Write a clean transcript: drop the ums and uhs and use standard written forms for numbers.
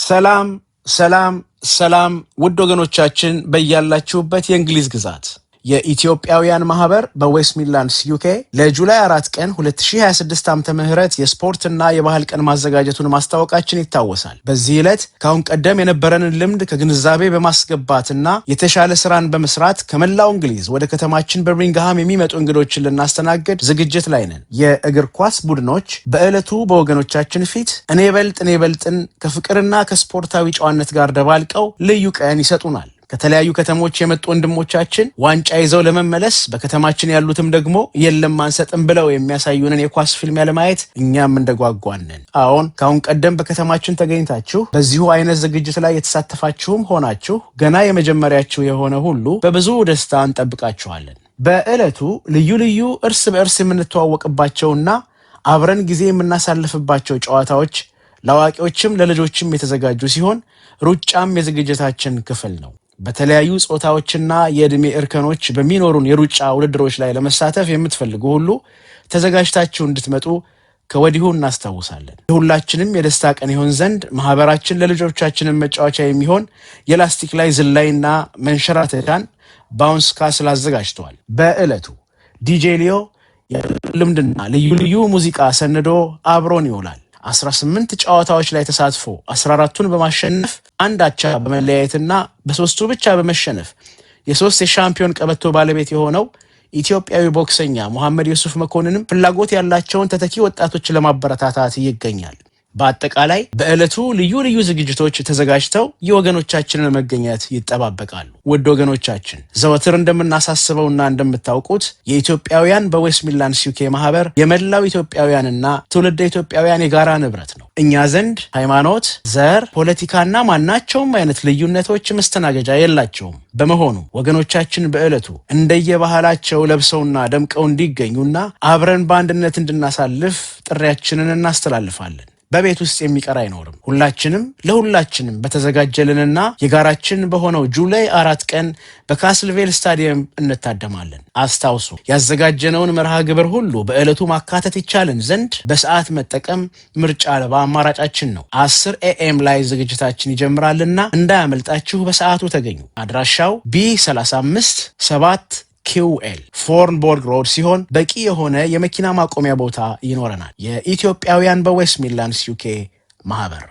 ሰላም ሰላም ሰላም ውድ ወገኖቻችን በያላችሁበት የእንግሊዝ ግዛት የኢትዮጵያውያን ማህበር በዌስት ሚድላንድስ ዩኬ ለጁላይ 4 ቀን 2026 ዓመተ ምህረት የስፖርትና የባህል ቀን ማዘጋጀቱን ማስታወቃችን ይታወሳል። በዚህ ዕለት ካሁን ቀደም የነበረንን ልምድ ከግንዛቤ በማስገባትና የተሻለ ስራን በመስራት ከመላው እንግሊዝ ወደ ከተማችን በርሚንግሃም የሚመጡ እንግዶችን ልናስተናግድ ዝግጅት ላይ ነን። የእግር ኳስ ቡድኖች በዕለቱ በወገኖቻችን ፊት እኔ በልጥን ከፍቅርና ከስፖርታዊ ጨዋነት ጋር ደባልቀው ልዩ ቀን ይሰጡናል። ከተለያዩ ከተሞች የመጡ ወንድሞቻችን ዋንጫ ይዘው ለመመለስ በከተማችን ያሉትም ደግሞ የለም አንሰጥም ብለው የሚያሳዩንን የኳስ ፊልም ለማየት እኛም እንደጓጓንን። አሁን ካሁን ቀደም በከተማችን ተገኝታችሁ በዚሁ አይነት ዝግጅት ላይ የተሳተፋችሁም ሆናችሁ ገና የመጀመሪያችሁ የሆነ ሁሉ በብዙ ደስታ እንጠብቃችኋለን። በዕለቱ ልዩ ልዩ እርስ በእርስ የምንተዋወቅባቸውና አብረን ጊዜ የምናሳልፍባቸው ጨዋታዎች ለአዋቂዎችም ለልጆችም የተዘጋጁ ሲሆን ሩጫም የዝግጅታችን ክፍል ነው። በተለያዩ ጾታዎችና የዕድሜ እርከኖች በሚኖሩን የሩጫ ውድድሮች ላይ ለመሳተፍ የምትፈልጉ ሁሉ ተዘጋጅታችሁ እንድትመጡ ከወዲሁ እናስታውሳለን። ሁላችንም የደስታ ቀን ይሆን ዘንድ ማህበራችን ለልጆቻችንን መጫወቻ የሚሆን የላስቲክ ላይ ዝላይና መንሸራተቻን ባውንስ ካስል አዘጋጅተዋል። በዕለቱ ዲጄ ሊዮ ልምድና ልዩ ልዩ ሙዚቃ ሰንዶ አብሮን ይውላል። 18 ጨዋታዎች ላይ ተሳትፎ 14ቱን በማሸነፍ አንድ አቻ በመለያየትና በሶስቱ ብቻ በመሸነፍ የሶስት የሻምፒዮን ቀበቶ ባለቤት የሆነው ኢትዮጵያዊ ቦክሰኛ መሐመድ ዩሱፍ መኮንንም ፍላጎት ያላቸውን ተተኪ ወጣቶች ለማበረታታት ይገኛል። በአጠቃላይ በዕለቱ ልዩ ልዩ ዝግጅቶች ተዘጋጅተው የወገኖቻችንን መገኘት ይጠባበቃሉ። ውድ ወገኖቻችን ዘወትር እንደምናሳስበውና እንደምታውቁት የኢትዮጵያውያን በዌስት ሚድላንድስ ዩኬ ማህበር የመላው ኢትዮጵያውያንና ትውልደ ኢትዮጵያውያን የጋራ ንብረት ነው። እኛ ዘንድ ሃይማኖት፣ ዘር፣ ፖለቲካና ማናቸውም አይነት ልዩነቶች መስተናገጃ የላቸውም። በመሆኑ ወገኖቻችን በዕለቱ እንደየባህላቸው ለብሰውና ደምቀው እንዲገኙና አብረን በአንድነት እንድናሳልፍ ጥሪያችንን እናስተላልፋለን። በቤት ውስጥ የሚቀር አይኖርም። ሁላችንም ለሁላችንም በተዘጋጀልንና የጋራችን በሆነው ጁላይ 4 ቀን በካስልቬል ስታዲየም እንታደማለን። አስታውሱ፣ ያዘጋጀነውን መርሃ ግብር ሁሉ በዕለቱ ማካተት ይቻልን ዘንድ በሰዓት መጠቀም ምርጫ አልባ አማራጫችን ነው። 10 AM ላይ ዝግጅታችን ይጀምራልና እንዳያመልጣችሁ በሰዓቱ ተገኙ። አድራሻው B35 7 QL ፎርንቦርግ ሮድ ሲሆን በቂ የሆነ የመኪና ማቆሚያ ቦታ ይኖረናል። የኢትዮጵያውያን በዌስት ሚድላንድስ ዩኬ ማህበር